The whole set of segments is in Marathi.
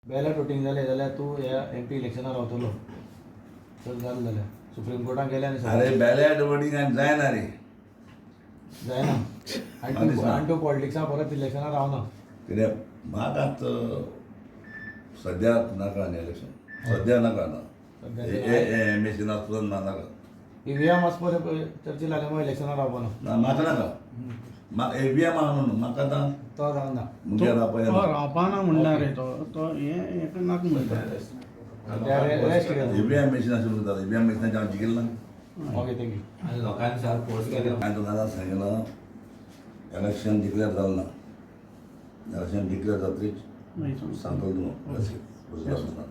बॅलेट वोटींग जालें जाल्यार तूं ह्या MP इलेक्शनाक रावतलो. तर जालें जाल्यार सुप्रीम कोर्टाक गेले आनी अरे बॅलेट वोटींग जायना रे. जायना आनी तूं पॉलिटिक्साक परत इलेक्शनाक रावना. कित्याक म्हाका आतां सद्याक नाका न्ही इलेक्शन. सद्या नाका ना. मेशिनाक सुद्दां नाका. EVM आस पळय चर्चा जाल्या मुळे इलेक्शनाक रावपाना. ना म्हाका नाका. म्हाका EVM आहा म्हणून म्हाका आतां तो जावना. मुखेल तो रावपाना म्हणला रे तो हेका नाका म्हणटा. रेस्ट केला. EVM मेशीन आसूं जाता. EVM मेशिनाचें हांव जिखिल्लो ना. Okay thank you. आणि लोकांनी सार फोर्स केले. हांवें तुका आतां सांगिल्लो इलेक्शन डिक्लेअर जालें ना. इलेक्शन डिक्लेअर जातकीच सांगतलो तुका.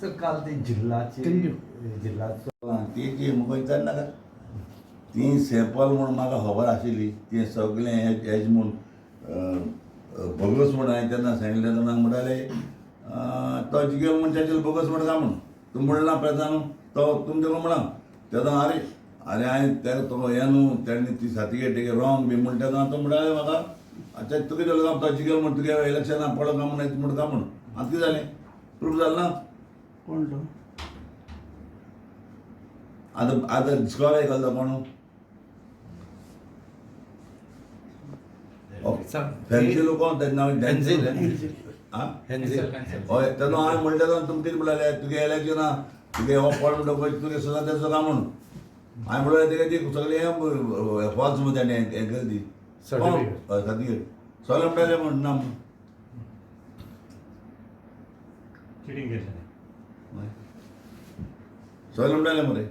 सर काल ते जिल्हाचे ती जी म्हाका विचार नाका. ती सॅम्पल म्हूण म्हाका खबर आशिल्ली. ती सगळें हेज म्हूण बोगस म्हूण हांवें तेन्ना सांगिल्लें तेन्ना म्हणटाले तो जिगेल म्हूण तेजेल बोगस म्हण काय म्हूण तूं म्हणला प्रधान तो तुमचे म्हणा तेन्ना आरे हांवें तेका तो हें न्हू तेणी ती सर्टिफिकेट तेगे रॉंग बी म्हण तेन्ना तो म्हणटाले म्हाका अच्छा तुका गेलो काम तो जिगेल म्हूण तुगे इलेक्शनाक पडलो काय म्हूण म्हण काय म्हूण आतां कितें जालें प्रूफ जालें ना. कोण तो आतां डिस्क्वॉलिफाय केलो कोण फॅन्सी लोक हय तेन्ना हांवें म्हणलें तेन्ना तुमकां कितें म्हणलें तुगे इलेक्शना तुगे हो पॉयंट म्हणटा तुगे सदां तेजो काय म्हणून हांवें म्हणलें तेगे ती सगळें हें फॉल्स म्हणून तेणें हें केली ती सर्टिफिकेट सगळें म्हणटाले म्हण ना म्हूण सगळें म्हणटाले मरे.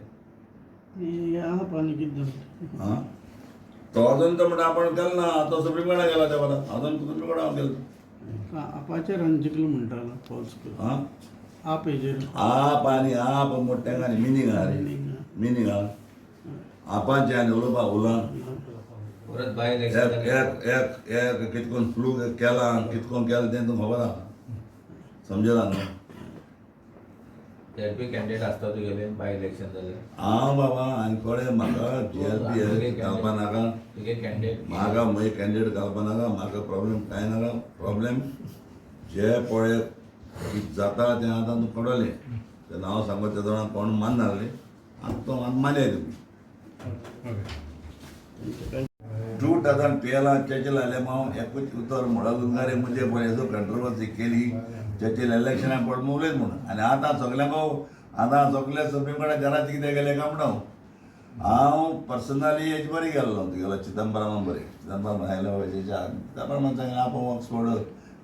आहा पानी कितें जालें. हां तो अजून तो म्हणटा आपण केलो ना तो सुप्रीम कोर्टाक गेला त्या परत अजून सुप्रीम कोर्टाक गेलो. आपाचेर आनी जिकलो म्हणटालो फॉल्स हां आप हेजेर आप आनी आप मोठ्यांक आनी मिनींग आहा रे मिनींग आहा आपाचें आनी उलोवपाक परत बाय एक इलेक्शन एक एक कितकोन फ्लू केला कितकोन केला तें तुमकां खबर आहा समजला न्हू. JLP कॅन्डिडेट आसता तुगेले बाय इलेक्शन जाल्यार हांव बाबा आनी कळ्ळें म्हाका JLP घालपा नाका तुगे कॅन्डिडेट म्हाका म्हजे कॅन्डिडेट घालपा नाका म्हाका प्रॉब्लेम कांय नाका. प्रॉब्लेम जे पळय कितें जाता तें आतां तुका कळटलें तें हांव सांगता तें जाणां कोण माननासलें आतां तो मानले तुमी. 2013 चर्चिल आयले हांव एकूच उतर मुळे मुझे पळय कंट्रोवर्सी केली चर्चिल इलेक्शनाक पड उलयत म्हणून आनी आतां सगल्यांक आतां सगळे सुप्रीम कोर्टाक घराचे कितें गेले काय म्हणून हांव पर्सनली हेजे बरें गेल्लो तुगेलो चिदंबरम बरें चिदंबरम हायला चिदंबरम सांगलें आपूण ऑक्सफोर्ड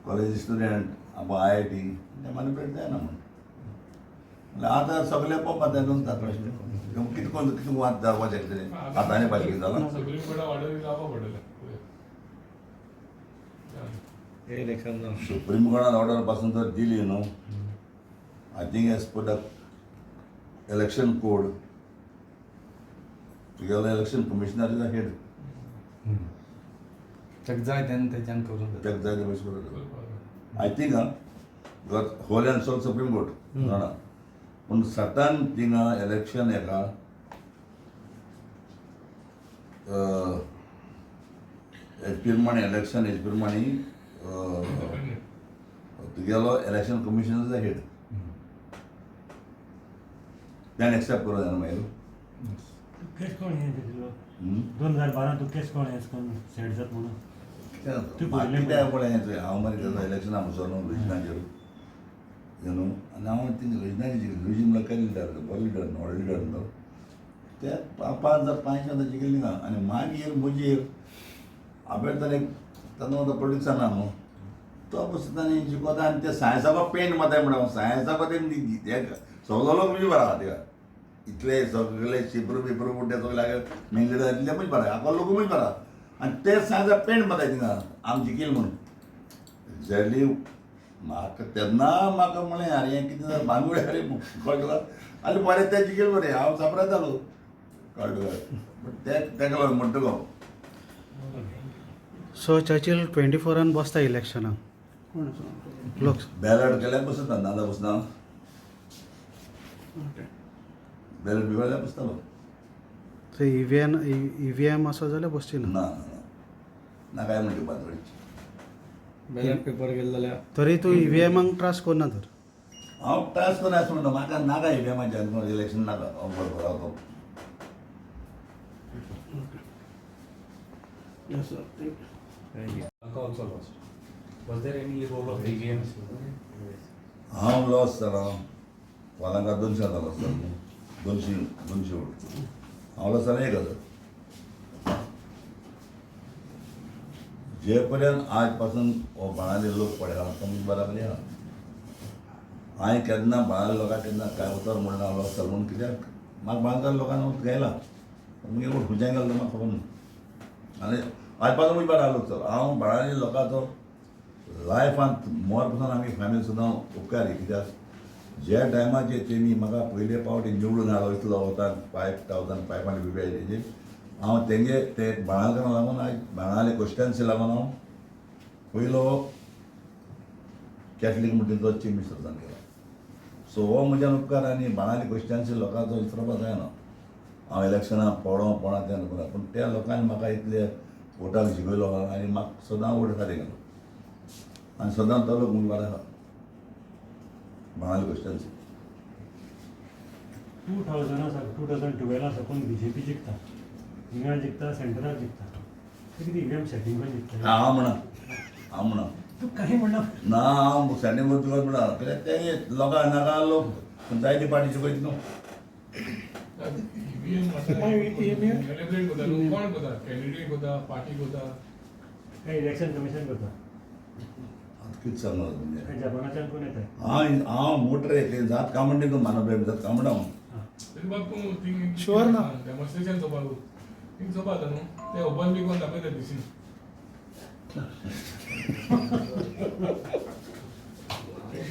कॉलेज स्टुडंट आपूण IIT तें मॅनिपुलेट जायना म्हणून आतां सगळे पळोवपा तें न्हू प्रश्न कितें कोण कितें वाद जावपाचें कितें आतां आनी फाटलें कितें जालां इलेक्शन सुप्रीम कोर्टान ऑर्डर पासून तर दिली न्हू. I think as per the election code तुगेलो election commissioner is the head ताका जाय तेन्ना तेच्यान करूं ताका जाय ते पयशे करूं. I think whole and sole supreme court जाणा पूण सटन थिंगा इलेक्शन हेका हेज प्रमाणे इलेक्शन हेज प्रमाणे तुगेलो election commission is the head त्यान एक्सेप्ट करूं जायना मागीर. केस कोण हे दिलो 2012 तो केस कोण हेस कोण सेट जात म्हणून कित्याक पळय हांव मरे तेजो इलेक्शना म्हणसर न्हू लुजनाचेर यू नो आनी हांव ती लुजनाची जिखली लुजीन म्हणल्यार काय लिडर बरो लिडर व्हडलो लिडर तो ते 5,000 जिखली ना आनी मागीर मुजेर हांवें तर एक तेन्ना तो पॉलिटिक्सान ना न्हू तो बसता आनी जिखोता आनी ते सायन्साको पेंट माताय म्हणटा सायन्साको ते सगलो लोक म्हणजे बरा आहा तिका इतले सगळे शिप्रू बिप्रू ते सगळे मेंगडे इतले म्हणजे बरा आको लोक म्हणजे बरा आनी ते सायन्सा पेंट माताय थिंगा आमी जिखील म्हणून एक्झॅक्टली म्हाका तेन्ना म्हाका म्हळें अरे हें कितें जालें भांगूळ अरे कळटा आनी बरें ते जिखील बरें हांव सापरात जालो कळटा ते तेका लागून म्हणटा गो. सो चर्चिल 24 बसता इलेक्शनाक कोण लोक बॅलट केल्यार बसता नाजाल्यार बसना बॅलट बिवल्यार बसतालो. थंय EVM आसा जाल्यार बसची ना. ना ना ना काय म्हणटा बाजूची बॅलेट पेपर गेले जाल्यार तरी तूं EVMांक ट्रस्ट करना तर हांव ट्रस्ट करना अशें म्हणटा म्हाका नाका EVMाच्या इलेक्शन नाका हांव बरोबर रावतो Yes, sir. Thank you. Also lost. Was there any role of AGMs? हांव लॉस जालो वालांका 200 जालो आसता 200 वोट हांव लॉस जालें 1000 जे पर्यंत आज पासून हो बाळाले लोक पळयला तो म्हणजे बराबरी आहा हांवें केन्ना बाळाले लोकांक केन्ना कांय उतर म्हणना लॉस जालो म्हणून कित्याक म्हाका बाळाच्या लोकांनी वोट घायला मुगे वोट खुंयच्यान गेलो म्हाका खबर ना आनी आज पासून मुझे बरा लोक चल हांव बाळाले लोकांचो लायफांत मोर पासून आमी फॅमिली सुद्दां उपकारी कित्याक ज्या टायमाचेर तेमी म्हाका पयले फावटी निवडून हाडलो इतलो वता 5,500 रुपया हेजेर हांव तेंगे ते बाळांकरांक लागून आयज बाळाले कॉन्स्टिट्युएन्सी लागून हांव पयलो कॅथलीक म्हणटा तो चीफ मिनिस्टर जावन गेलो सो हो म्हज्यान उपकार आनी बाळाली कॉन्स्टिट्युएन्सी लोकांचो विसरपाक जायना हांव इलेक्शनाक पडों तें नकळा पूण त्या लोकांनी म्हाका इतले वोटाक जिखयलो आनी म्हाका सदां वोट खातीर गेलो आनी सदां तो लोक म्हणून बरो आहा बाळाली कॉन्स्टिट्युएन्सी 2012 साकून BJP जिखता हिंगा जिखता सेंटराक जिखता कितें EVM सेटींग करून जिखता हांव म्हणा तूं काही म्हणना ना हांव सेंडींग करून तुका म्हणा कित्याक ते लोकांक नाका लोक जायते पार्टीचे पळय न्हू सेलिब्रेट करता लोक कोण करता कॅन्डिडेट करता पार्टी करता काय इलेक्शन कमिशन करता आतां कितें सांगू म्हणजे काय जपानाच्यान कोण येता हांव मोटर ते जात काय म्हणटा तूं मानव जात काय म्हणटा हांव तरी बाब तूं थिंग Sure ना. डेमॉन्स्ट्रेशन चोपाक थिंग चोपा जाता न्हू ते ओपन बी कोण दाखयता दिसी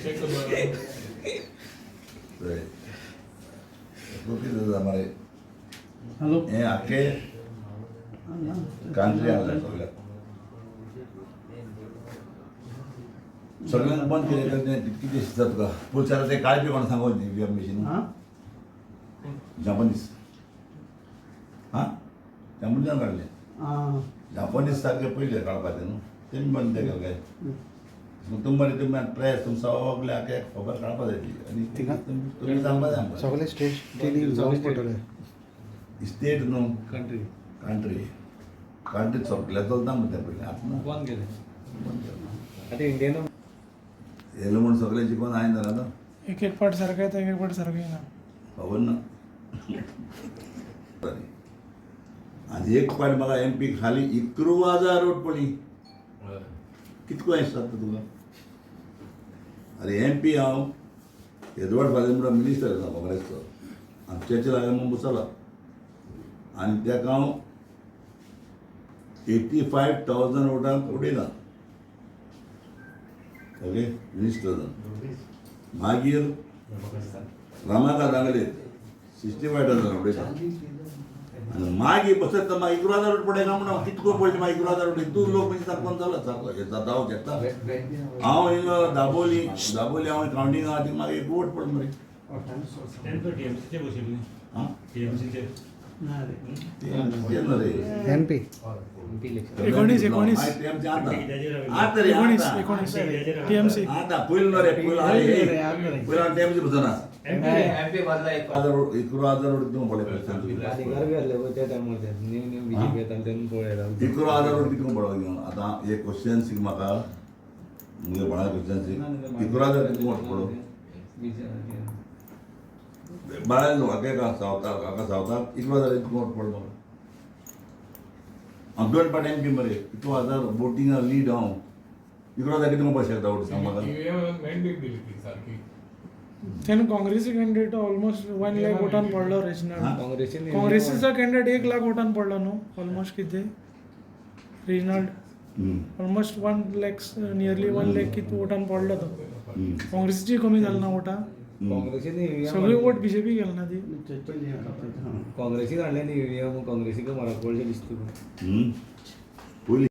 चेक करता कितें जाता मरे Hello. हें आख्खे कांट्री हाडल्या सगळ्यांक बंद केलें तें कितें दिसता तुका पुलिसांनी ते काळपी कोण सांगो EVM मशीन हाँ जापनीज हां जापनीजान काडलें हाँ जापनीज सारके पयले काडपाचें न्हू तेमी बंद केलें काय तुम मरे तुमी प्रेस तुम सगळे आख्या खबर काडपा जाय ती आनी तुमी सांगपा जाय आमकां सगळे स्टेट टिनी जावंक पडटलें स्टेट न्हू कंट्री कंट्री सगळे चलता म्हणटा पयलीं आतां ना बंद केले बंद केलें. आतां इंडियन येयलो म्हूण सगळे जिखोन हांवें जालें ना एक एक पार्ट सारखं येतं एक एक पार्ट सारखं येईना खबर ना आनी एक पाट म्हाका MP खाली 11,000 वोट पडली कितको दिसता तुका अरे MP हांव एडवर्ड फालेंब्रो मिनिस्टर आसा काँग्रेसचो आनी चर्चील हांवें म्हूण बसला आनी ताका हांव 85,000 वोटांक उडयला ओके मिनिस्टर जावन मागीर रामाकांत आंगले 65,000 उडयता आनी मागीर बसत म्हाका 11,000 वोट पडयना म्हण हांव कितको पडले म्हाका 11,000 वोट हितून लोक म्हणजे सरपंच जाला जाता हांव घेता हांव हिंगा दाबोली हांव कावंटिंग आहा ती म्हाका एक वोट पड मरे तेंचो TMCचे बशिल्ले हां TMCचे ना रे केन्ना रे MP 19 आतां रे TMC आतां पयलीं न्हू रे पयलीं TMC बसना MP बदला एक 11,000 वोट दिवंक पडले अधिकार बी आसले पळय त्या टायमार न्यू BJP येताले तेन्ना पळयला 11,000 वोट कितको पडो घेवन आतां एक क्वेश्चन्सीक म्हाका मुगे बाळा क्वेश्चन्सीक 11,000 कितको वोट पडो बाळा न्हू हाका सावताक 11,000 कितको वोट पडलो हांव 2 पाट MP मरे 11,000 वोटिंगा लीड हांव 11,000 कितको पडो शकता वोट सांग म्हाका मॅन्डेट दिली ती सारकी त्यानं काँग्रेसी कॅन्डिडेट ऑलमोस्ट 1 लाख वोटान पडलो रेजनल काँग्रेसीन काँग्रेसीचा कॅन्डिडेट 1 लाख वोटान पडलो न्हू ऑलमोस्ट किती regional almost 1 lakh nearly 1 lakh किती वोटान पडलो तो काँग्रेसीची कमी जाली ना वोटां काँग्रेसीन सगळी वोट BJP गेली ना ती काँग्रेसीक हाडले न्ही EVM काँग्रेसीक मारक पडले दिसता पयलीं